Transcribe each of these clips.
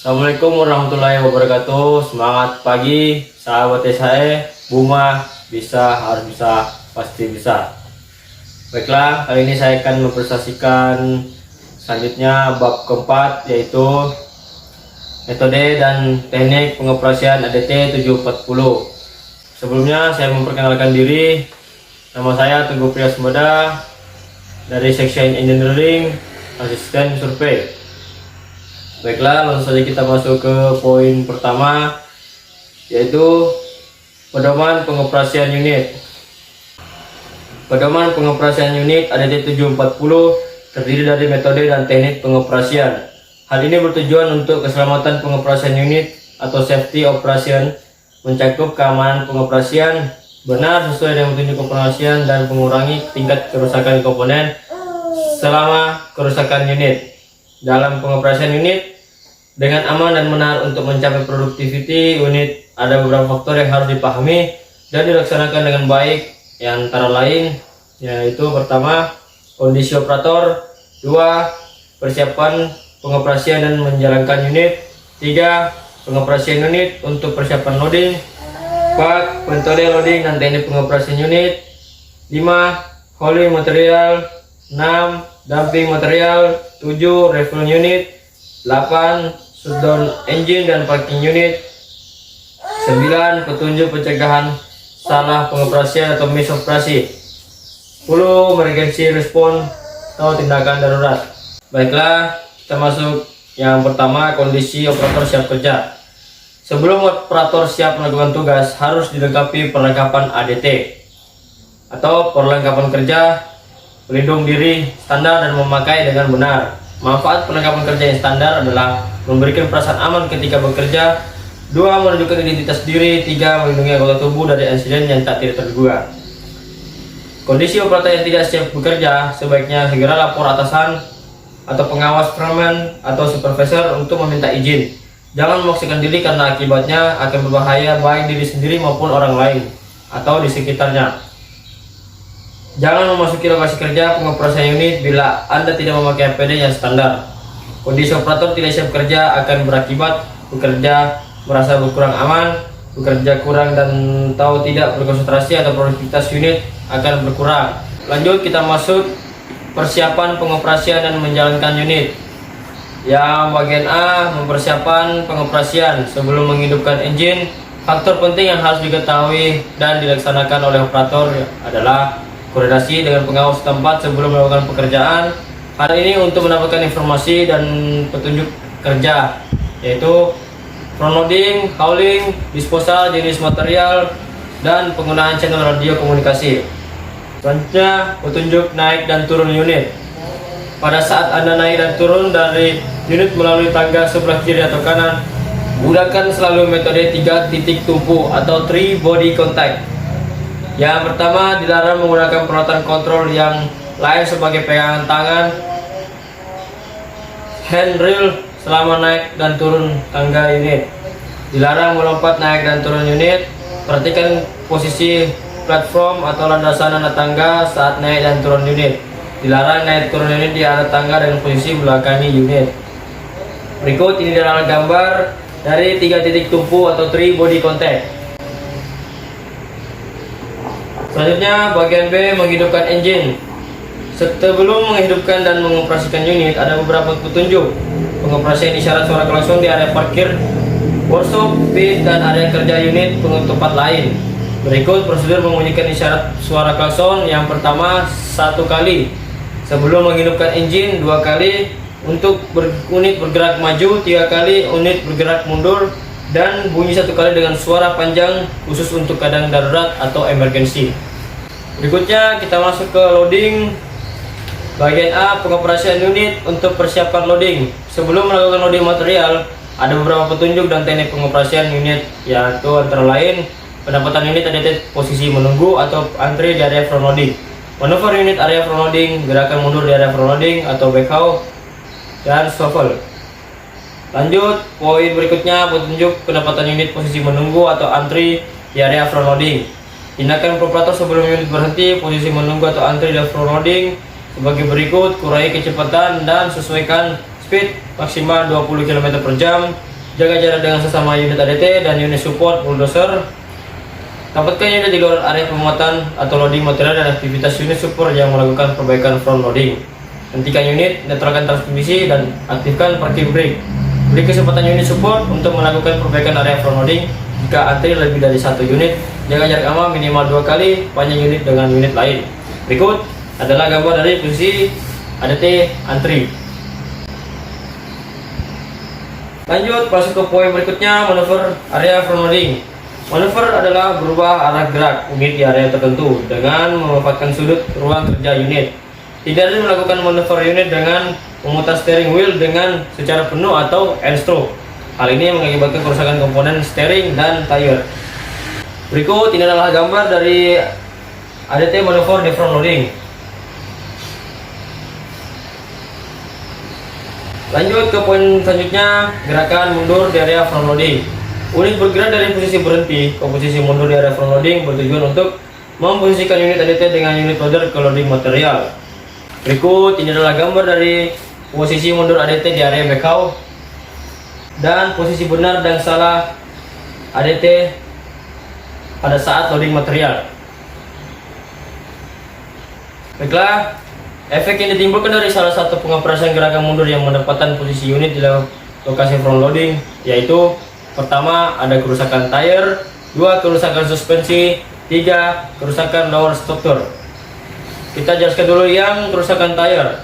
Assalamualaikum warahmatullahi wabarakatuh. Semangat pagi, sahabat saya. Buma bisa, harus bisa, pasti bisa. Baiklah, kali ini saya akan mempresentasikan selanjutnya bab keempat, yaitu metode dan teknik pengoperasian ADT 740. Sebelumnya saya memperkenalkan diri. Nama saya Teguh Priyasmada dari Section Engineering, Asisten Survei. Baiklah, langsung saja kita masuk ke poin pertama, yaitu pedoman pengoperasian unit. Pedoman pengoperasian unit ADT 740 terdiri dari metode dan teknik pengoperasian. Hal ini bertujuan untuk keselamatan pengoperasian unit atau safety operation, mencakup keamanan pengoperasian benar sesuai dengan petunjuk pengoperasian dan mengurangi tingkat kerusakan komponen selama kerusakan unit. Dalam pengoperasian unit dengan aman dan benar untuk mencapai produktiviti unit, ada beberapa faktor yang harus dipahami dan dilaksanakan dengan baik, yang antara lain yaitu pertama, kondisi operator, 2, persiapan pengoperasian dan menjalankan unit, 3, pengoperasian unit untuk persiapan loading, 4, metode loading dan teknik pengoperasian unit, 5, hauling material, 6, dumping material, 7, refuel unit, 8, shutdown engine dan parking unit, 9, petunjuk pencegahan salah pengoperasian atau misoperasi, 10, emergency response atau tindakan darurat. Baiklah, kita masuk yang pertama, kondisi operator siap kerja. Sebelum operator siap melakukan tugas, harus dilengkapi perlengkapan ADT atau perlengkapan kerja pelindung diri standar dan memakai dengan benar. Manfaat perlengkapan kerja yang standar adalah memberikan perasaan aman ketika bekerja, 2, menunjukkan identitas diri, 3, melindungi anggota tubuh dari insiden yang tak tidak terduga. Kondisi operator yang tidak siap bekerja sebaiknya segera lapor atasan atau pengawas foreman atau supervisor untuk meminta izin. Jangan memaksakan diri karena akibatnya akan berbahaya baik diri sendiri maupun orang lain atau di sekitarnya. Jangan memasuki lokasi kerja pengoperasian unit bila Anda tidak memakai APD yang standar. Kondisi operator tidak siap kerja akan berakibat bekerja merasa berkurang aman, bekerja kurang dan tahu tidak berkonsentrasi atau produktivitas unit akan berkurang. Lanjut, kita masuk persiapan pengoperasian dan menjalankan unit. Yang bagian A, mempersiapkan pengoperasian. Sebelum menghidupkan engine, faktor penting yang harus diketahui dan dilaksanakan oleh operator adalah koordinasi dengan pengawas tempat sebelum melakukan pekerjaan. Hal ini untuk mendapatkan informasi dan petunjuk kerja, yaitu front loading, hauling, disposal, jenis material, dan penggunaan channel radio komunikasi. Selanjutnya, petunjuk naik dan turun unit. Pada saat Anda naik dan turun dari unit melalui tangga sebelah kiri atau kanan, gunakan selalu metode 3 titik tumpu atau 3 body contact. Yang pertama, dilarang menggunakan peralatan kontrol yang lain sebagai pegangan tangan, handrail selama naik dan turun tangga unit. Dilarang melompat naik dan turun unit. Perhatikan posisi platform atau landasan anak tangga saat naik dan turun unit. Dilarang naik turun unit di atas tangga dengan posisi belakangi unit. Berikut ini adalah gambar dari 3 titik tumpu atau 3 body contact. Selanjutnya, bagian B, menghidupkan engine. Sebelum menghidupkan dan mengoperasikan unit, ada beberapa petunjuk pengoperasian isyarat suara klakson di area parkir, workshop, pit, dan area kerja unit tempat lain. Berikut prosedur membunyikan isyarat suara klakson. Yang pertama, 1 kali sebelum menghidupkan engine, 2 kali untuk unit bergerak maju, 3 kali unit bergerak mundur, dan bunyi 1 kali dengan suara panjang khusus untuk keadaan darurat atau emergency. Berikutnya kita masuk ke loading. Bagian A, pengoperasian unit untuk persiapan loading. Sebelum melakukan loading material, ada beberapa petunjuk dan teknik pengoperasian unit, yaitu antara lain penempatan unit ADT posisi menunggu atau antri di area front loading, manuver unit area front loading, gerakan mundur di area front loading atau backhoe, dan shuffle. Lanjut, poin berikutnya, petunjuk penempatan unit posisi menunggu atau antri di area front loading. Tindakan operator sebelum unit berhenti posisi menunggu atau antri di front loading sebagai berikut: kurangi kecepatan dan sesuaikan speed maksimal 20 km per jam. Jaga jarak dengan sesama unit ADT dan unit support bulldozer. Dapatkan unit di luar area pemuatan atau loading material dan aktivitas unit support yang melakukan perbaikan front loading. Hentikan unit, netralkan transmisi, dan aktifkan parking brake. Beri kesempatan unit support untuk melakukan perbaikan area front loading jika antri lebih dari 1 unit. Jaga jarak aman minimal 2 kali panjang unit dengan unit lain. Berikut adalah gambar dari posisi ADT antri. Lanjut masuk ke poin berikutnya, manuver area front loading. Manuver adalah berubah arah gerak unit di area tertentu dengan memanfaatkan sudut ruang kerja unit. Tidak ada melakukan manuver unit dengan memutar steering wheel dengan secara penuh atau end stroke. Hal ini mengakibatkan kerusakan komponen steering dan tire. Berikut ini adalah gambar dari ADT manuver di front loading. Lanjut ke poin selanjutnya, gerakan mundur di area front loading. Unit bergerak dari posisi berhenti ke posisi mundur di area front loading bertujuan untuk memposisikan unit ADT dengan unit loader ke loading material. Berikut ini adalah gambar dari posisi mundur ADT di area backhoe dan posisi benar dan salah ADT pada saat loading material. Baiklah, efek yang ditimbulkan dari salah satu pengoperasian gerakan mundur yang mendapatkan posisi unit di lokasi front loading yaitu: pertama, ada kerusakan tire, 2, kerusakan suspensi, 3, kerusakan lower struktur. Kita jelaskan dulu yang kerusakan tire,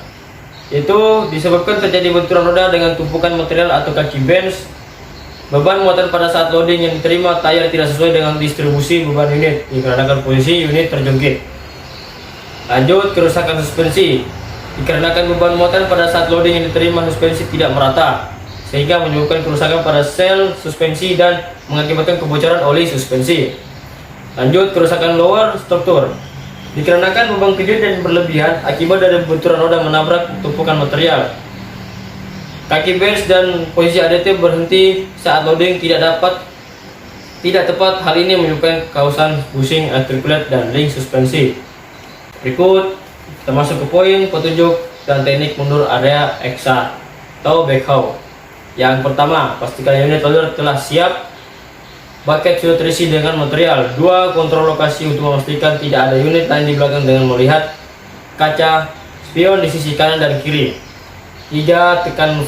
yaitu disebabkan terjadi benturan roda dengan tumpukan material atau kaki bench. Beban muatan pada saat loading yang diterima tire tidak sesuai dengan distribusi beban unit dikarenakan posisi unit terjungkit. Lanjut, kerusakan suspensi. Dikarenakan beban muatan pada saat loading yang diterima suspensi tidak merata, sehingga menyebabkan kerusakan pada sel suspensi dan mengakibatkan kebocoran oli suspensi. Lanjut, kerusakan lower struktur. Dikarenakan beban kejut dan berlebihan akibat dari benturan roda menabrak tumpukan material. Kaki bench dan posisi ADT berhenti saat loading tidak tepat. Hal ini menyebabkan kausan bushing articulate dan link suspensi. Berikut kita masuk ke poin petunjuk dan teknik mundur area EXA atau backhoe. Yang pertama, pastikan unit loader telah siap. Bucket sudah terisi dengan material. 2, kontrol lokasi untuk memastikan tidak ada unit lain di belakang dengan melihat kaca spion di sisi kanan dan kiri. 3, tekan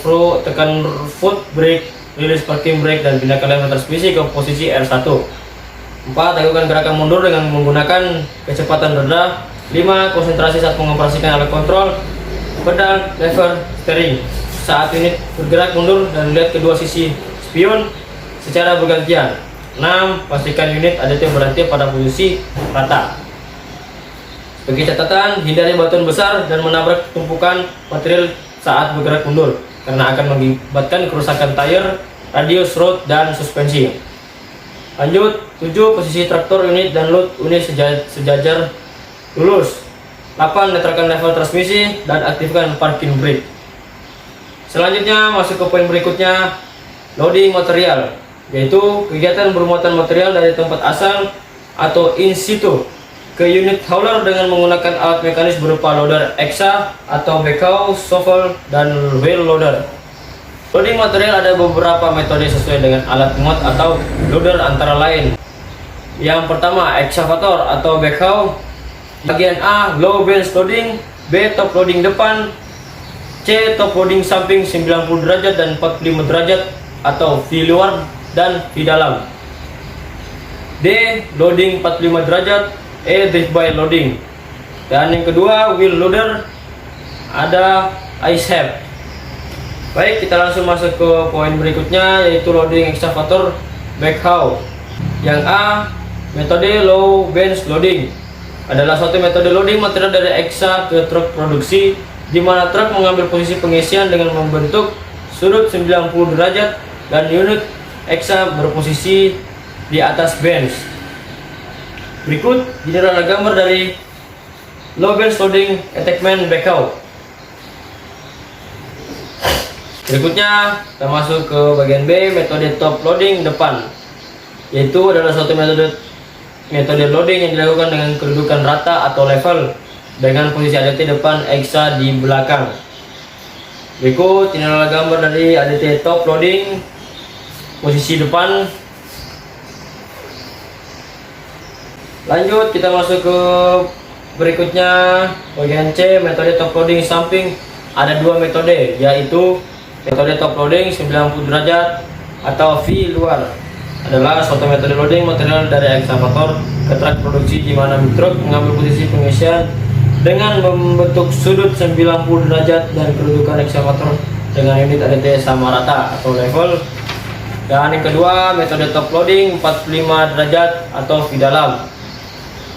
foot brake, rilis parking brake, dan pindahkan lever transmisi ke posisi R1. 4, lakukan gerakan mundur dengan menggunakan kecepatan rendah. 5, konsentrasi saat mengoperasikan alat kontrol, pedal, lever, steering saat unit bergerak mundur dan melihat kedua sisi spion secara bergantian. 6, pastikan unit ADT berhenti pada posisi rata. Sebagai catatan, hindari batuan besar dan menabrak tumpukan material saat bergerak mundur karena akan mengakibatkan kerusakan tire, radius, rod, dan suspensi. Lanjut, 7, posisi traktor unit dan load unit sejajar lurus. 8, netralkan lever transmisi dan aktifkan parking brake. Selanjutnya masuk ke poin berikutnya, loading material, yaitu kegiatan bermuatan material dari tempat asal atau in situ ke unit hauler dengan menggunakan alat mekanis berupa loader EXA atau backhoe, shovel, dan wheel loader. Loading material ada beberapa metode sesuai dengan alat muat atau loader antara lain. Yang pertama, excavator atau backhoe. Bagian A, low bench loading. B, top loading depan. C, top loading samping 90 derajat dan 45 derajat atau V luar dan V dalam. D, loading 45 derajat. E, drive by loading. Dan yang kedua, wheel loader, ada ice head. Baik, kita langsung masuk ke poin berikutnya, yaitu loading excavator backhoe. Yang A, metode low bench loading adalah suatu metode loading material dari EXA ke truk produksi, di mana truk mengambil posisi pengisian dengan membentuk sudut 90 derajat dan unit EXA berposisi di atas bench. Berikut ini adalah gambar dari low bench loading attachment backhoe. Berikutnya kita masuk ke bagian B, metode top loading depan, yaitu adalah suatu metode loading yang dilakukan dengan kedudukan rata atau level dengan posisi ADT depan, EXA di belakang. Berikut ini adalah gambar dari ADT top loading posisi depan. Lanjut kita masuk ke berikutnya, bagian C, metode top loading samping. Ada dua metode, yaitu metode top loading 90 derajat atau V luar. Adalah suatu metode loading material dari ekskavator ke truk produksi, di mana truk mengambil posisi pengisian dengan membentuk sudut 90 derajat dan kedudukan ekskavator dengan unit ADT sama rata atau level. Dan yang kedua, metode top loading 45 derajat atau V dalam.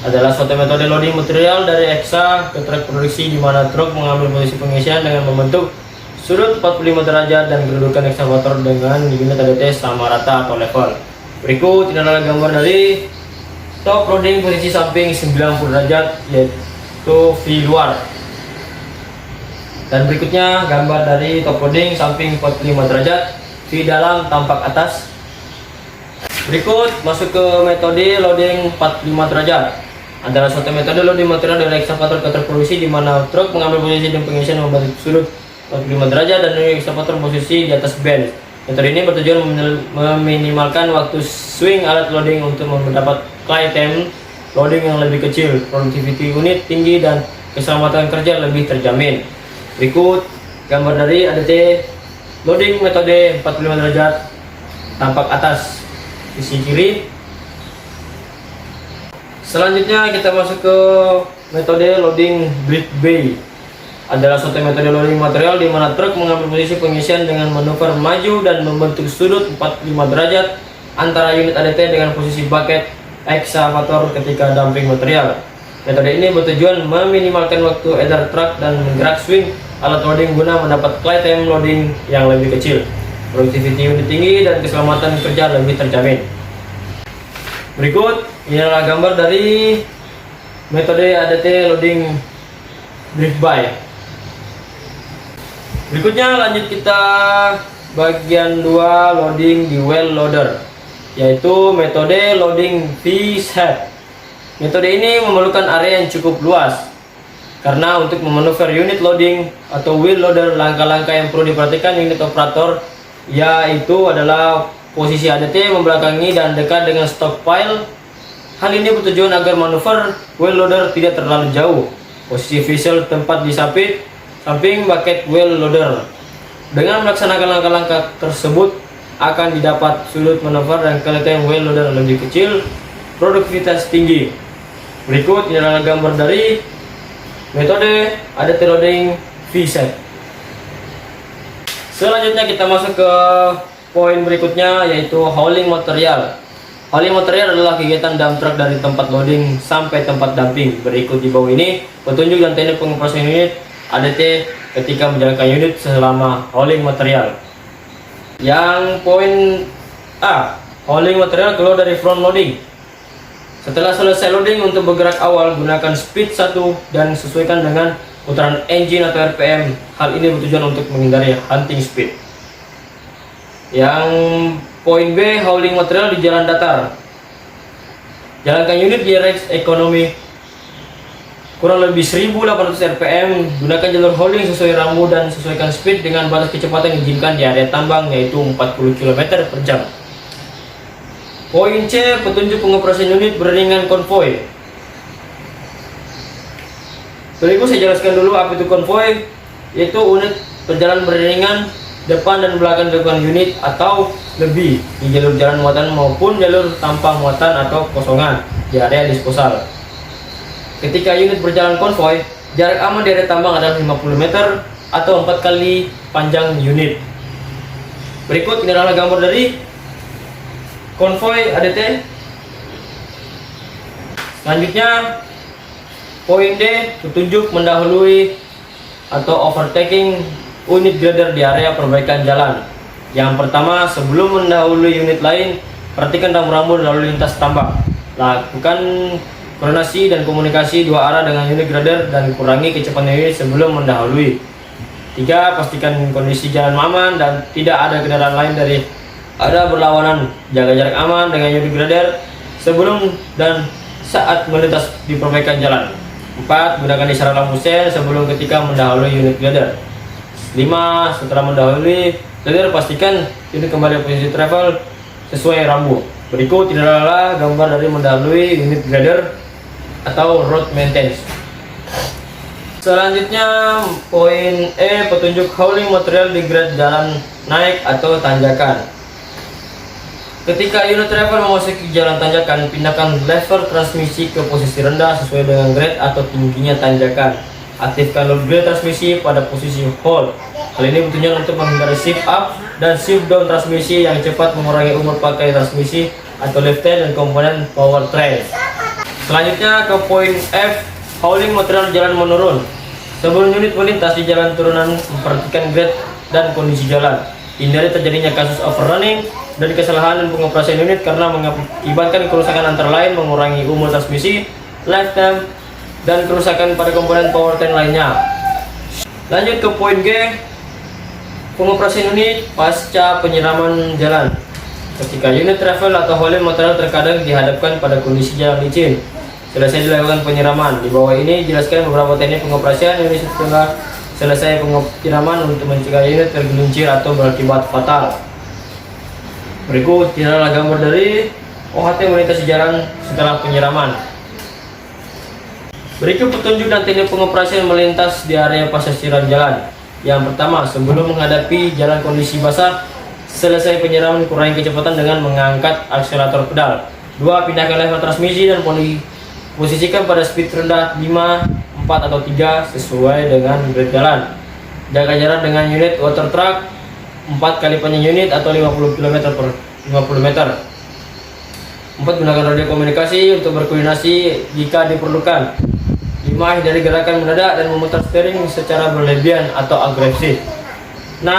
Adalah suatu metode loading material dari eksa ke truk produksi, di mana truk mengambil posisi pengisian dengan membentuk sudut 45 derajat dan kedudukan ekskavator dengan unit ADT sama rata atau level. Berikut ini adalah gambar dari top loading posisi samping 90 derajat, yaitu V luar. Dan berikutnya gambar dari top loading samping 45 derajat, V dalam tampak atas. Berikut masuk ke metode loading 45 derajat. Adalah suatu metode loading material dari ekskavator ke truk produksi, di mana truk mengambil posisi dan pengisian membentuk sudut 45 derajat dan ekskavator posisi di atas bench. Metode ini bertujuan meminimalkan waktu swing alat loading untuk mendapat time loading yang lebih kecil, produktiviti unit tinggi, dan keselamatan kerja lebih terjamin. Berikut gambar dari ADT loading metode 45 derajat tampak atas sisi kiri. Selanjutnya kita masuk ke metode loading bridge bay. Adalah suatu metode loading material di mana truk mengambil posisi pengisian dengan manuver maju dan membentuk sudut 45 derajat antara unit ADT dengan posisi bucket ekskavator ketika dumping material. Metode ini bertujuan meminimalkan waktu edar truk dan menggerak swing alat loading guna mendapat time loading yang lebih kecil, produktiviti unit tinggi, dan keselamatan kerja lebih terjamin. Berikut ini adalah gambar dari metode ADT loading drift by. Berikutnya lanjut kita bagian 2, loading di well loader, yaitu metode loading V-shape. Metode ini memerlukan area yang cukup luas, karena untuk memanuver unit loading atau wheel loader, langkah-langkah yang perlu diperhatikan unit operator yaitu adalah posisi ADT membelakangi dan dekat dengan stockpile. Hal ini bertujuan agar manuver wheel loader tidak terlalu jauh. Posisi visual tempat di samping bucket wheel loader. Dengan melaksanakan langkah-langkah tersebut akan didapat sudut manuver dan kelihatan wheel loader lebih kecil, produktivitas tinggi. Berikut ini adalah gambar dari metode ADT loading V-shape. Selanjutnya kita masuk ke poin berikutnya, yaitu hauling material. Hauling material adalah kegiatan dump truck dari tempat loading sampai tempat dumping. Berikut di bawah ini petunjuk dan teknik pengoperasian unit ADT ketika menjalankan unit selama hauling material. Yang poin A, hauling material keluar dari front loading. Setelah selesai loading, untuk bergerak awal gunakan speed 1 dan sesuaikan dengan putaran engine atau RPM. Hal ini bertujuan untuk menghindari hunting speed. Yang poin B, hauling material di jalan datar. Jalankan unit di RX ekonomi kurang lebih 1800 RPM. Gunakan jalur hauling sesuai rambu dan sesuaikan speed dengan batas kecepatan yang diizinkan di area tambang, yaitu 40 km per jam. Poin C, petunjuk pengoperasian unit beriringan konvoy. Berikut saya jelaskan dulu apa itu konvoy, yaitu unit berjalan beriringan depan dan belakang dukungan unit atau lebih di jalur jalan muatan maupun jalur tanpa muatan atau kosongan di area disposal. Ketika unit berjalan konvoy, jarak aman di area tambang adalah 50 meter atau 4 kali panjang unit. Berikut ini adalah gambar dari konvoy ADT. Selanjutnya poin D, petunjuk mendahului atau overtaking unit grader di area perbaikan jalan. Yang pertama, sebelum mendahului unit lain, perhatikan rambu-rambu lalu lintas tambak. Lakukan koordinasi dan komunikasi dua arah dengan unit grader dan kurangi kecepatan unit sebelum mendahului. 3. Pastikan kondisi jalan aman dan tidak ada kendaraan lain dari ada berlawanan. Jaga jarak aman dengan unit grader sebelum dan saat melintas di perbaikan jalan. 4. Gunakan isyarat lampu sen sebelum ketika mendahului unit grader. 5. Setelah mendahului grader, pastikan unit kembali posisi travel sesuai rambu. Berikut adalah gambar dari mendahului unit grader atau road maintenance. Selanjutnya poin E, petunjuk hauling material di grade jalan naik atau tanjakan. Ketika unit driver memasuki jalan tanjakan, pindahkan lever transmisi ke posisi rendah sesuai dengan grade atau tingginya tanjakan. Aktifkan load grade transmisi pada posisi hold. Hal ini bertujuan untuk menghindari shift up dan shift down transmisi yang cepat, mengurangi umur pakai transmisi atau lifter dan komponen powertrain. Selanjutnya ke poin F, hauling material jalan menurun. Sebelum unit melintas di jalan turunan, memperhatikan grade dan kondisi jalan. Hindari terjadinya kasus overrunning dan kesalahan dan pengoperasian unit karena mengakibatkan kerusakan antara lain mengurangi umur transmisi, lifetime, dan kerusakan pada komponen powertrain lainnya. Lanjut ke poin G, pengoperasian unit pasca penyiraman jalan. Ketika unit travel atau hauling material terkadang dihadapkan pada kondisi jalan licin selesai dilakukan penyiraman. Di bawah ini jelaskan beberapa teknik pengoperasian unit setelah selesai penyiraman untuk mencegah unit tergelincir atau berakibat fatal. Berikut adalah gambar dari OHT melintasi jalan setelah penyiraman. Berikut petunjuk dan teknik pengoperasian melintas di area pasir jalan. Yang pertama, sebelum menghadapi jalan kondisi basah, selesai penyiraman kurangi kecepatan dengan mengangkat akselerator pedal. 2. Pindahkan lever transmisi dan posisikan pada speed rendah 5, 4 atau 3 sesuai dengan grade jalan. Jaga jarak dengan unit water truck 4 kali panjang unit atau 50 km per 50 meter. 4. Gunakan radio komunikasi untuk berkoordinasi jika diperlukan. 5. Hindari gerakan mendadak dan memutar steering secara berlebihan atau agresif. 6.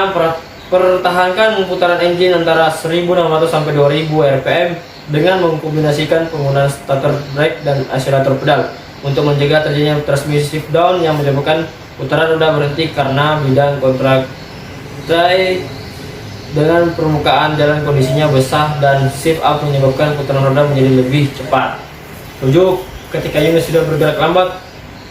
Pertahankan putaran engine antara 1600 sampai 2000 rpm dengan mengkombinasikan penggunaan starter brake dan akselerator pedal untuk mencegah terjadinya transmisi shift down yang menyebabkan putaran roda berhenti karena bidang kontraksi dengan permukaan jalan kondisinya basah, dan shift up menyebabkan putaran roda menjadi lebih cepat. 7. Ketika unit sudah bergerak lambat,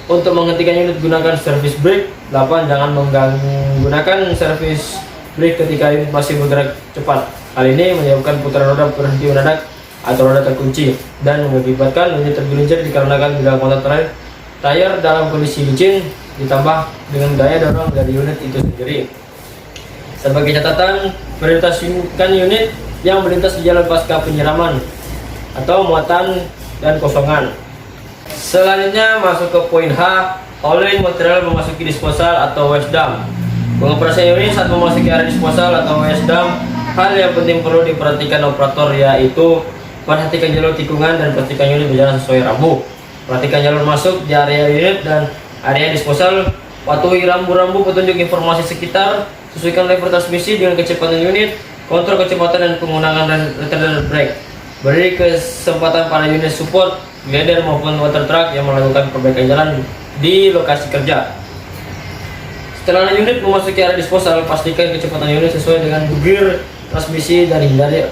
untuk menghentikan unit gunakan service brake. 8. Jangan menggunakan service brake ketika unit masih bergerak cepat. Hal ini menyebabkan putaran roda berhenti mendadak atau roda terkunci dan mengakibatkan unit tergelincir dikarenakan bila kontak tayar dalam kondisi licin ditambah dengan daya dorong dari unit itu sendiri. Sebagai catatan, prioritaskan unit yang melintas di jalan pasca penyiraman atau muatan dan kosongan. Selanjutnya masuk ke poin H, hauling material memasuki disposal atau waste dump. Pengoperasian unit saat memasuki area disposal atau waste dump, hal yang penting perlu diperhatikan operator yaitu perhatikan jalur tikungan dan pastikan unit berjalan sesuai rambu. Perhatikan jalur masuk di area unit dan area disposal. Patuhi rambu-rambu petunjuk informasi sekitar. Sesuaikan lever transmisi dengan kecepatan unit. Kontrol kecepatan dan penggunaan retarder brake. Beri kesempatan pada unit support, grader maupun water truck yang melakukan perbaikan jalan di lokasi kerja. Setelah unit memasuki area disposal, pastikan kecepatan unit sesuai dengan gear transmisi dan hindari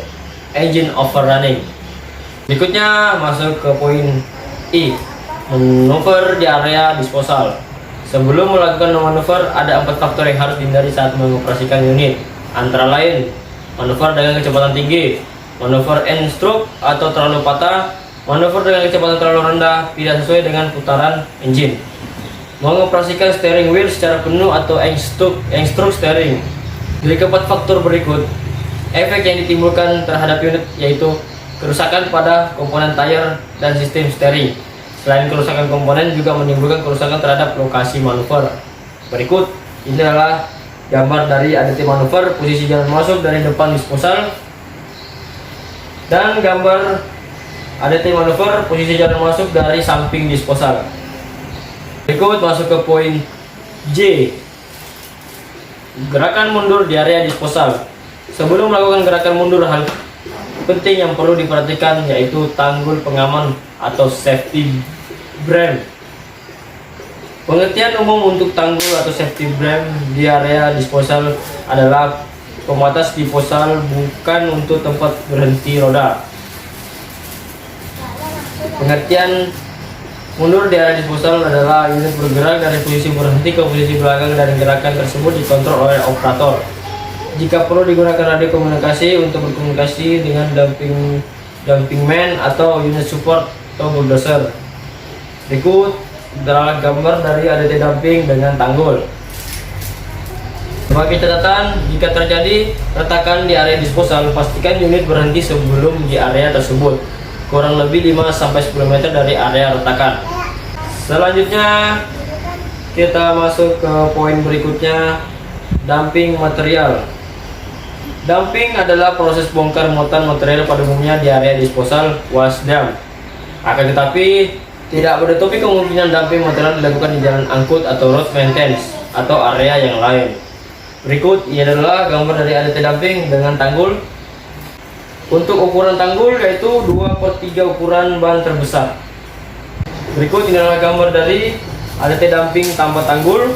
engine overrunning. Berikutnya masuk ke poin I, manuver di area disposal. Sebelum melakukan manuver, ada 4 faktor yang harus dihindari saat mengoperasikan unit, antara lain manuver dengan kecepatan tinggi, manuver end stroke atau terlalu patah, manuver dengan kecepatan terlalu rendah tidak sesuai dengan putaran engine, mengoperasikan steering wheel secara penuh atau end-stroke steering. Dari keempat faktor berikut, efek yang ditimbulkan terhadap unit yaitu kerusakan pada komponen tayar dan sistem steering. Selain kerusakan komponen, juga menimbulkan kerusakan terhadap lokasi manuver. Berikut ini adalah gambar dari ADT manuver, posisi jalan masuk dari depan disposal, dan gambar ADT manuver, posisi jalan masuk dari samping disposal. Berikut masuk ke poin J, gerakan mundur di area disposal. Sebelum melakukan gerakan mundur, hal penting yang perlu diperhatikan yaitu tanggul pengaman atau safety bram. Pengertian umum untuk tanggul atau safety bram di area disposal adalah pembatas disposal, bukan untuk tempat berhenti roda. Pengertian mundur di area disposal adalah unit bergerak dari posisi berhenti ke posisi belakang dan gerakan tersebut dikontrol oleh operator. Jika perlu digunakan radio komunikasi untuk berkomunikasi dengan dumping man atau unit support atau bulldozer. Berikut adalah gambar dari ADT dumping dengan tanggul. Sebagai catatan, jika terjadi retakan di area disposal, pastikan unit berhenti sebelum di area tersebut, kurang lebih 5-10 meter dari area retakan. Selanjutnya kita masuk ke poin berikutnya, dumping material. Dumping adalah proses bongkar muatan material pada umumnya di area disposal wash dump. Akan tetapi tidak menutupi kemungkinan dumping material dilakukan di jalan angkut atau road maintenance atau area yang lain. Berikut ini adalah gambar dari ADT dumping dengan tanggul. Untuk ukuran tanggul yaitu 2/3 ukuran ban terbesar. Berikut ini adalah gambar dari ADT dumping tanpa tanggul,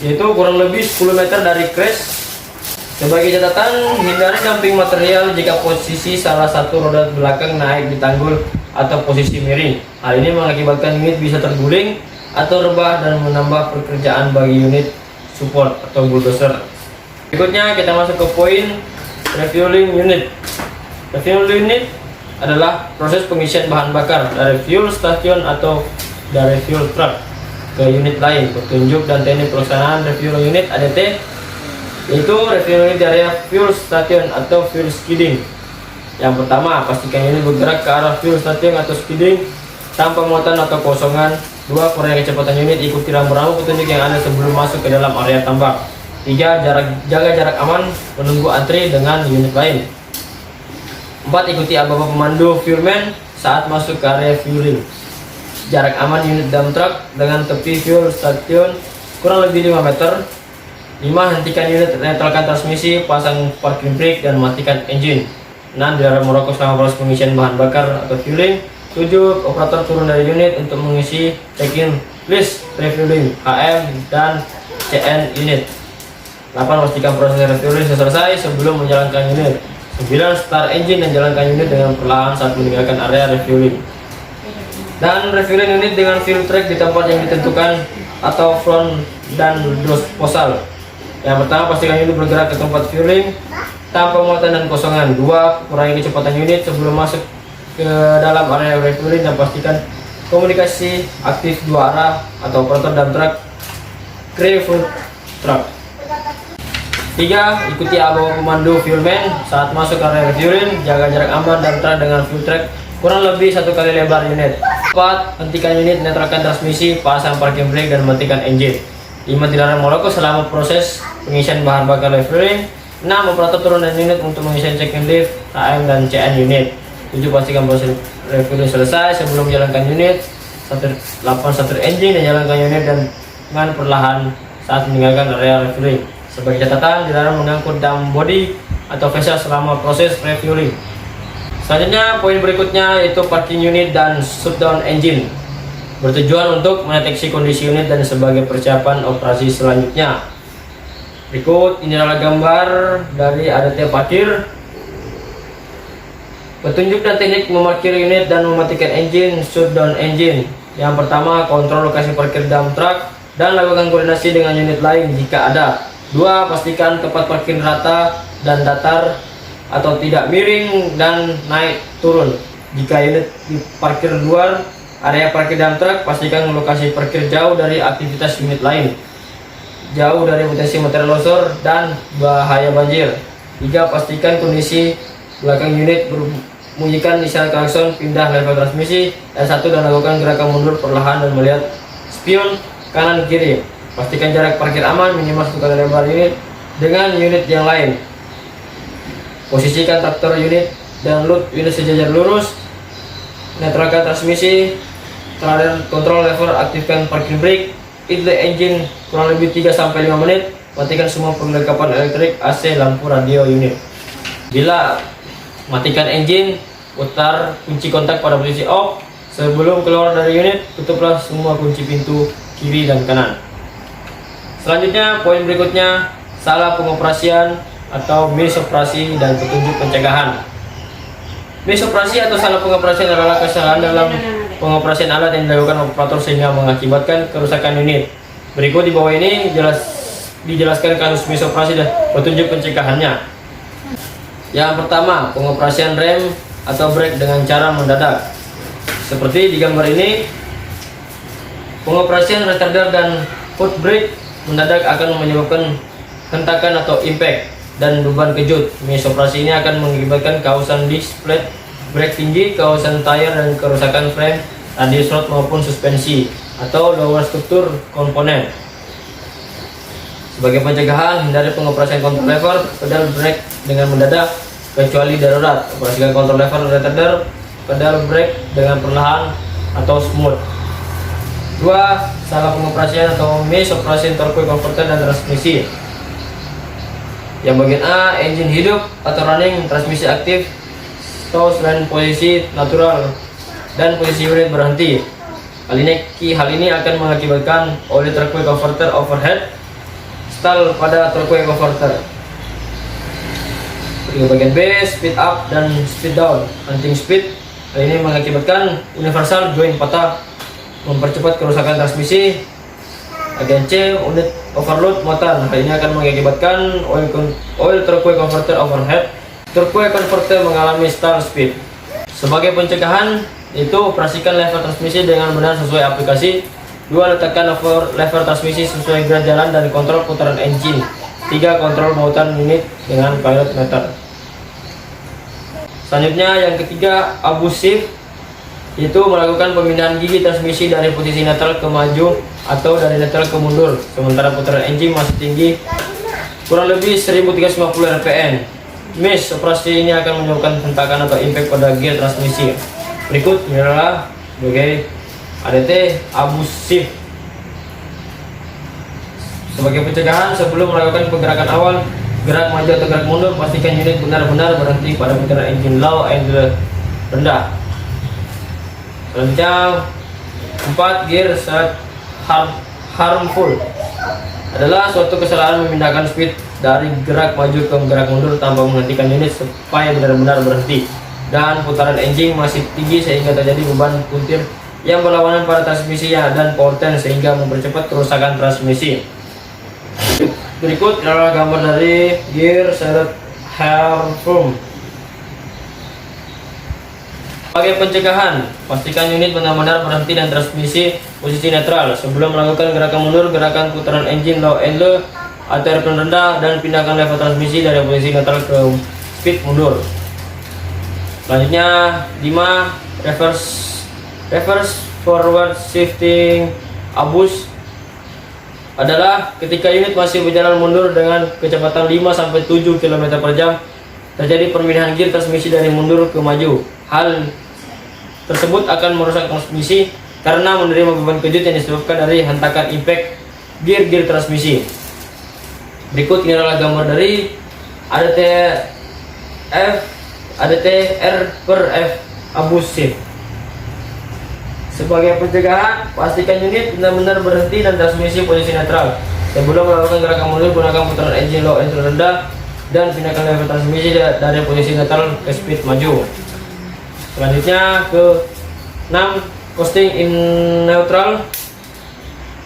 yaitu kurang lebih 10 meter dari crash. Sebagai catatan, hindari dumping material jika posisi salah satu roda belakang naik di tanggul atau posisi miring. Hal ini mengakibatkan unit bisa terguling atau rebah dan menambah pekerjaan bagi unit support atau bulldozer. Berikutnya kita masuk ke poin refueling unit. Refueling unit adalah proses pengisian bahan bakar dari fuel station atau dari fuel truck ke unit lain. Petunjuk dan teknik pelaksanaan refueling unit ADT yaitu refueling unit dari fuel station atau fuel skidding. Yang pertama, pastikan unit bergerak ke arah fuel station atau skidding tanpa muatan atau kosongan. 2. Kurangi kecepatan unit, ikuti rambu-rambu petunjuk yang ada sebelum masuk ke dalam area tambak. 3. Jaga jarak aman, menunggu antri dengan unit lain. 4. Ikuti aba-aba pemandu fuelman saat masuk ke area fueling. Jarak aman unit dump truck dengan tepi fuel station kurang lebih 5 meter. 5. Hentikan unit, netralkan transmisi, pasang parking brake dan matikan engine. 6. Dilarang merokok selama proses pengisian bahan bakar atau fueling. 7. Operator turun dari unit untuk mengisi check-in list refueling HM dan CN unit. 8. Pastikan proses refueling selesai sebelum menjalankan unit. 9. Start engine dan jalankan unit dengan perlahan saat meninggalkan area refueling. Dan refueling unit dengan fuel track di tempat yang ditentukan atau front dan disposal. Yang pertama, pastikan unit bergerak ke tempat fueling tanpa muatan dan kosongan. 2. Kurangi kecepatan unit sebelum masuk ke dalam area refueling dan pastikan komunikasi aktif 2 arah atau operator dump truck fuel truck. 3. Ikuti aba-aba pemandu fuelman saat masuk ke area refueling. Jaga jarak aman dump truck dengan fuel truck kurang lebih 1 kali lebar unit. 4. Hentikan unit, netralkan transmisi, pasang parking brake dan matikan engine. 5. Dilarang merokok selama proses pengisian bahan bakar refueling. 6. Operator turun dari unit untuk mengisi check-in lift HM dan CN unit. 7. Pastikan proses refueling selesai sebelum menjalankan unit. 8. Starter engine dan jalankan unit dengan perlahan saat meninggalkan area refueling. Sebagai catatan, dilarang mengangkut dam body atau vessel selama proses refueling. Selanjutnya, poin berikutnya yaitu parking unit dan shutdown engine. Bertujuan untuk mendeteksi kondisi unit dan sebagai persiapan operasi selanjutnya. Berikut ini adalah gambar dari ADT parkir. Petunjuk dan teknik memarkir unit dan mematikan engine, shutdown engine. Yang pertama, kontrol lokasi parkir dump truck dan lakukan koordinasi dengan unit lain jika ada. 2. Pastikan tempat parkir rata dan datar atau tidak miring dan naik turun. Jika unit diparkir luar area parkir dump truck, pastikan lokasi parkir jauh dari aktivitas unit lain, jauh dari potensi material longsor dan bahaya banjir. 3. Pastikan kondisi belakang unit berbunyikan isyarat klakson, pindah level transmisi. Dan 1. Dan lakukan gerakan mundur perlahan dan melihat spion kanan kiri. Pastikan jarak parkir aman minimal 1 kali lebar unit dengan unit yang lain. Posisikan traktor unit dan load unit sejajar lurus. Netralkan transmisi. Terakhir, kontrol lever, aktifkan parking brake. Idle engine kurang lebih 3-5 menit. Matikan semua perlengkapan elektrik, AC, lampu, radio unit. Bila matikan engine, putar kunci kontak pada posisi off. Sebelum keluar dari unit, tutuplah semua kunci pintu kiri dan kanan. Selanjutnya, poin berikutnya, salah pengoperasian atau misoperasi dan petunjuk pencegahan. Misoperasi atau salah pengoperasian adalah kesalahan dalam pengoperasian alat yang dilakukan operator sehingga mengakibatkan kerusakan unit. Berikut di bawah ini dijelaskan kasus misoprasi dan petunjuk pencegahannya. Yang pertama, pengoperasian rem atau brake dengan cara mendadak. Seperti di gambar ini, pengoperasian retarder dan foot brake mendadak akan menyebabkan hentakan atau impact dan beban kejut. Misoprasi ini akan mengakibatkan kausan disc plate, brake tinggi, kausan tire, dan kerusakan frame, radius rod maupun suspensi atau lower struktur komponen. Sebagai pencegahan, hindari pengoperasian kontrol lever pedal brake dengan mendadak kecuali darurat. Operasikan kontrol lever retarder pedal brake dengan perlahan atau smooth. 2. Salah pengoperasian atau misoperasi torque converter dan transmisi. Yang bagian A, engine hidup atau running, transmisi aktif atau selain posisi natural dan posisi unit berhenti. Hal ini akan mengakibatkan oli torque converter overhead stall pada torque converter. Di bagian B, speed up dan speed down, hunting speed. Hal ini mengakibatkan universal joint patah, mempercepat kerusakan transmisi. Bagian C, unit overload muatan. Hal ini akan mengakibatkan oil torque converter overhead. Torque converter mengalami stall speed. Sebagai pencegahan, yaitu operasikan lever transmisi dengan benar sesuai aplikasi. 2. Letakkan lever transmisi sesuai grad jalan dan kontrol putaran engine. 3. Kontrol muatan unit dengan pilot meter. Selanjutnya yang ketiga, abuse shift, yaitu melakukan pemindahan gigi transmisi dari posisi netral ke maju atau dari netral ke mundur sementara putaran engine masih tinggi kurang lebih 1350 rpm. Operasi ini akan menyebabkan hentakan atau impact pada gear transmisi. Berikut adalah sebagai ADT abuse shift. Sebagai pencegahan, sebelum melakukan pergerakan awal, gerak maju atau gerak mundur, pastikan unit benar-benar berhenti pada putaran engine low and rendah. Selanjutnya 4. Gear set harmful adalah suatu kesalahan memindahkan speed dari gerak maju ke gerak mundur tanpa menghentikan unit supaya benar-benar berhenti, dan putaran engine masih tinggi sehingga terjadi beban puntir yang berlawanan pada transmisinya dan powertrain sehingga mempercepat kerusakan transmisi. Berikut adalah gambar dari gear set harmful. Sebagai pencegahan, pastikan unit benar-benar berhenti dan transmisi posisi netral sebelum melakukan gerakan mundur, gerakan putaran engine low and low atau airplane rendah, dan pindahkan lever transmisi dari posisi netral ke speed mundur. Selanjutnya 5. Reverse forward shifting abuse adalah ketika unit masih berjalan mundur dengan kecepatan 5-7 km per jam, terjadi perpindahan gear transmisi dari mundur ke maju. Hal tersebut akan merusak transmisi karena menerima beban kejut yang disebabkan dari hentakan impact gear transmisi. Berikut ini adalah gambar dari ADT R per F abuse shift. Sebagai pencegahan, pastikan unit benar-benar berhenti dan transmisi posisi netral. Sebelum melakukan gerakan mundur, gunakan putaran engine low and rendah dan pindahkan lever transmisi dari posisi netral ke speed maju. Selanjutnya ke 6. Coasting in neutral.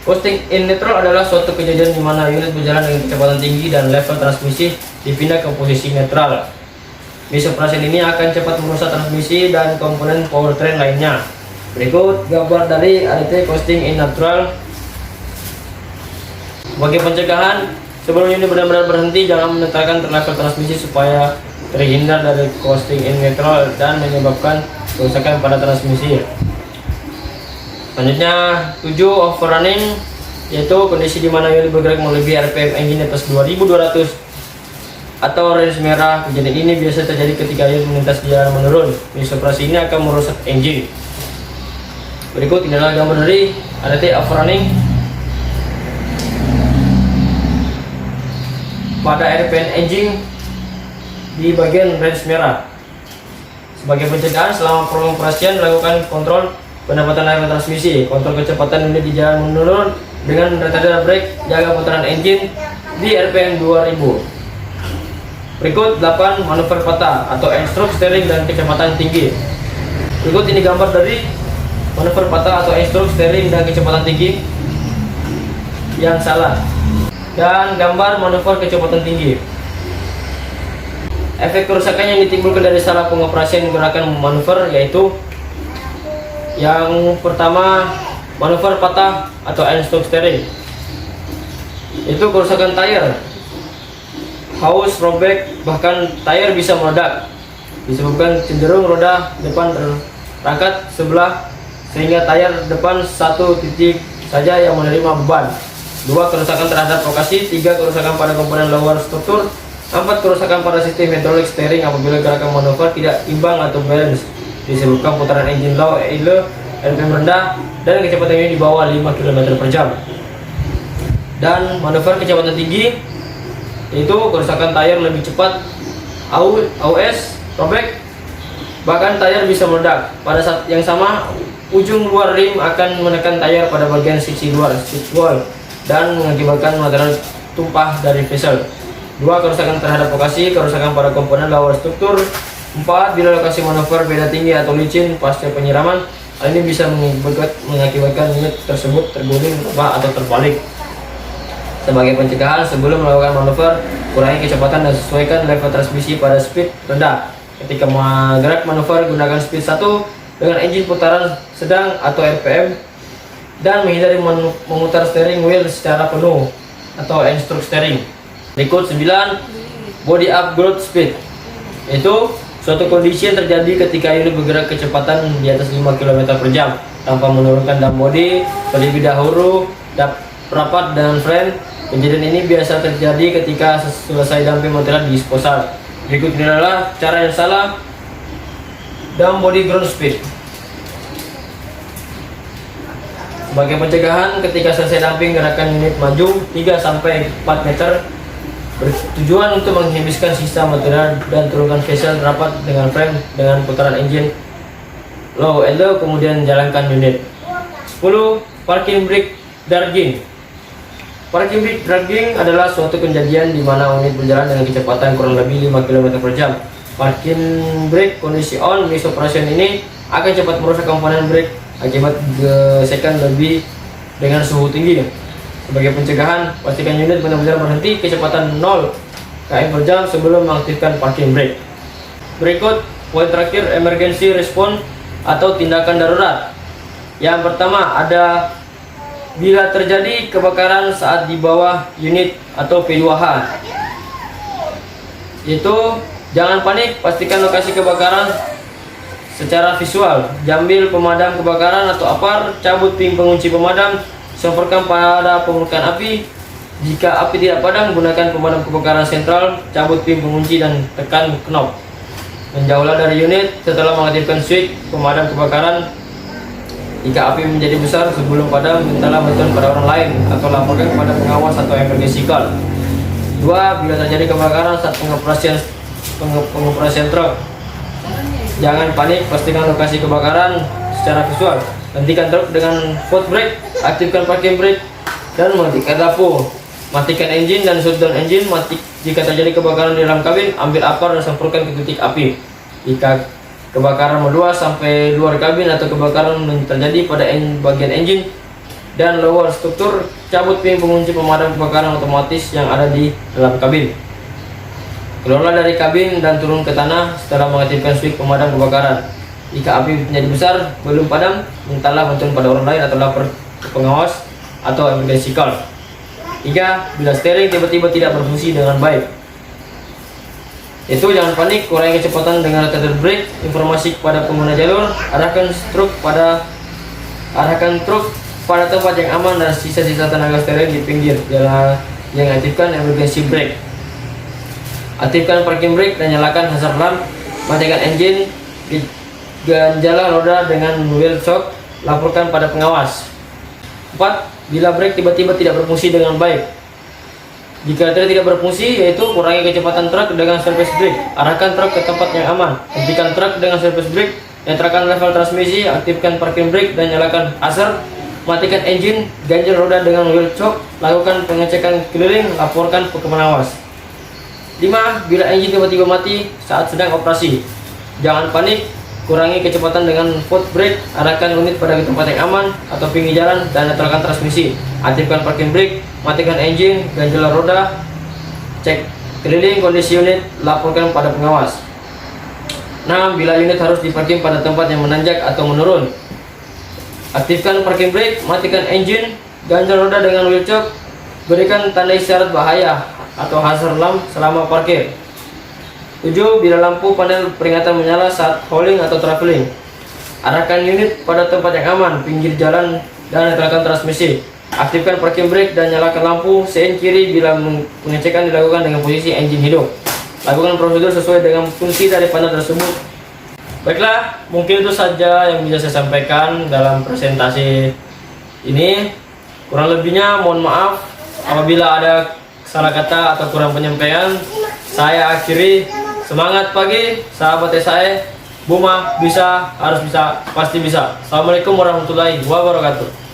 Coasting in neutral adalah suatu kejadian di mana unit berjalan dengan kecepatan tinggi dan lever transmisi dipindah ke posisi netral. Misoperasi ini akan cepat merusak transmisi dan komponen powertrain lainnya. Berikut gambar dari ADT coasting in neutral. Sebagai pencegahan, sebelum unit benar-benar berhenti, jangan menetralkan lever transmisi supaya terhindar dari coasting in neutral dan menyebabkan kerusakan pada transmisi. Selanjutnya 7. Overrunning, yaitu kondisi di mana unit bergerak melebihi RPM engine atas 2200 atau range merah. Kejadian ini biasa terjadi ketika unit melintas di jalan menurun. Misoperasi ini akan merusak engine. Berikut ini adalah gambar dari ADT overrunning pada RPM engine di bagian range merah. Sebagai pencegahan, selama pengoperasian lakukan kontrol pendapatan lever transmisi, kontrol kecepatan unit di jalan menurun dengan retarder brake, jaga putaran engine di RPM 2000. Berikut 8. Manuver patah atau N-stroke steering dan kecepatan tinggi. Berikut ini gambar dari manuver patah atau N-stroke steering dan kecepatan tinggi yang salah. Dan gambar manuver kecepatan tinggi. Efek kerusakan yang ditimbulkan dari salah pengoperasian gerakan manuver yaitu yang pertama, manuver patah atau end-stroke steering. Itu kerusakan tayar, haus, robek, bahkan tayar bisa meledak disebabkan cenderung roda depan terangkat sebelah sehingga tayar depan satu titik saja yang menerima beban. 2. Kerusakan terhadap lokasi. 3. Kerusakan pada komponen lower struktur. 4. Kerusakan pada sistem hydraulic steering apabila gerakan manuver tidak imbang atau balance disebabkan putaran engine low, idle, RPM rendah, dan kecepatan ini di bawah 5 km per jam. Dan manuver kecepatan tinggi yaitu kerusakan tayar lebih cepat, AUS, robek, bahkan tayar bisa meledak. Pada saat yang sama, ujung luar rim akan menekan tayar pada bagian sisi luar seat wall dan mengakibatkan material tumpah dari vessel. 2. Kerusakan terhadap lokasi. Kerusakan pada komponen lower struktur. 4. Bila lokasi manuver beda tinggi atau licin pasca penyiraman, hal ini bisa mengakibatkan unit tersebut terguling, rebah, atau terbalik. Sebagai pencegahan, sebelum melakukan manuver, kurangi kecepatan dan sesuaikan level transmisi pada speed rendah. Ketika menggerak manuver, gunakan speed 1 dengan engine putaran sedang atau RPM dan menghindari memutar steering wheel secara penuh atau end-stroke steering. Berikut 9. Body up growth speed. Itu suatu kondisi yang terjadi ketika unit bergerak kecepatan di atas 5 km per jam tanpa menurunkan dam body terlebih dahulu rapat dengan frame. Kejadian ini biasa terjadi ketika selesai dumping material di disposal. Berikut ini adalah cara yang salah dam body growth speed. Sebagai pencegahan, ketika selesai dumping, gerakan unit maju 3-4 meter bertujuan untuk menghabiskan sisa material dan turunkan vessel rapat dengan frame dengan putaran engine low idle, kemudian jalankan unit. 10. Parking brake dragging. Parking brake dragging adalah suatu kejadian di mana unit berjalan dengan kecepatan kurang lebih 5 km per jam. Parking brake kondisi on mid operation ini akan cepat merusak komponen brake akibat gesekan lebih dengan suhu tinggi. Sebagai pencegahan, pastikan unit benar-benar berhenti kecepatan 0 km per jam sebelum mengaktifkan parking brake. Berikut poin terakhir emergency response atau tindakan darurat. Yang pertama ada bila terjadi kebakaran saat di bawah unit atau P2H, yaitu jangan panik, pastikan lokasi kebakaran secara visual. Jambil pemadam kebakaran atau APAR, cabut pin pengunci pemadam, semprotkan pada pemurukan api. Jika api tidak padam, gunakan pemadam kebakaran sentral, cabut pin pengunci dan tekan knob. Menjauhlah dari unit setelah mengaktifkan switch pemadam kebakaran. Jika api menjadi besar sebelum padam, mintalah bantuan pada orang lain atau laporkan kepada pengawas atau emergency call. 2. Bila terjadi kebakaran saat pengoperasian truk, jangan panik, pastikan lokasi kebakaran secara visual. Hentikan truk dengan foot brake, aktifkan parking brake, dan matikan lampu. Matikan engine dan shutdown engine. Jika terjadi kebakaran di dalam kabin, ambil APAR dan semprotkan ke titik api. Jika kebakaran meluas sampai luar kabin atau kebakaran terjadi pada bagian engine dan lower struktur, cabut pin pengunci pemadam kebakaran otomatis yang ada di dalam kabin. Keluarlah dari kabin dan turun ke tanah setelah mengaktifkan switch pemadam kebakaran. Jika api menjadi besar belum padam, mintalah bantuan pada orang lain atau lapor ke pengawas atau emergency call. 3. Bila steering tiba-tiba tidak berfungsi dengan baik, itu jangan panik, kurangi kecepatan dengan tether brake. Informasi kepada pengguna jalur, arahkan truk pada tempat yang aman dan sisa-sisa tenaga steering di pinggir jalan yang aktifkan emergency brake. Aktifkan parking brake dan nyalakan hazard lamp. Matikan engine, ganjalah roda dengan wheel shock, laporkan pada pengawas. 4. Bila brake tiba-tiba tidak berfungsi dengan baik, jika tidak berfungsi, yaitu kurangi kecepatan truk dengan service brake. Arahkan truk ke tempat yang aman. Hentikan truk dengan service brake. Netralkan level transmisi. Aktifkan parking brake dan nyalakan hazard. Matikan engine. Ganjel roda dengan wheel shock. Lakukan pengecekan keliling. Laporkan ke pengawas. 5. Bila engine tiba-tiba mati saat sedang operasi, jangan panik. Kurangi kecepatan dengan foot brake. Arahkan unit pada tempat yang aman atau pinggir jalan dan netralkan transmisi. Aktifkan parking brake matikan engine, ganjal roda, cek keliling kondisi unit, laporkan pada pengawas. 6. Bila unit harus diparkir pada tempat yang menanjak atau menurun, aktifkan parking brake, matikan engine, ganjal roda dengan wheel choke, berikan tanda isyarat bahaya atau hazard lamp selama parkir. 7. Bila lampu panel peringatan menyala saat hauling atau traveling, arahkan unit pada tempat yang aman, pinggir jalan, dan netralkan transmisi. Aktifkan parking brake dan nyalakan lampu sein kiri bila pengecekan dilakukan dengan posisi engine hidup. Lakukan prosedur sesuai dengan fungsi dari panel tersebut. Baiklah, mungkin itu saja yang bisa saya sampaikan dalam presentasi ini. Kurang lebihnya mohon maaf apabila ada salah kata atau kurang penyampaian. Saya akhiri. Semangat pagi, sahabat SAE. Buma bisa, harus bisa, pasti bisa. Assalamualaikum warahmatullahi wabarakatuh.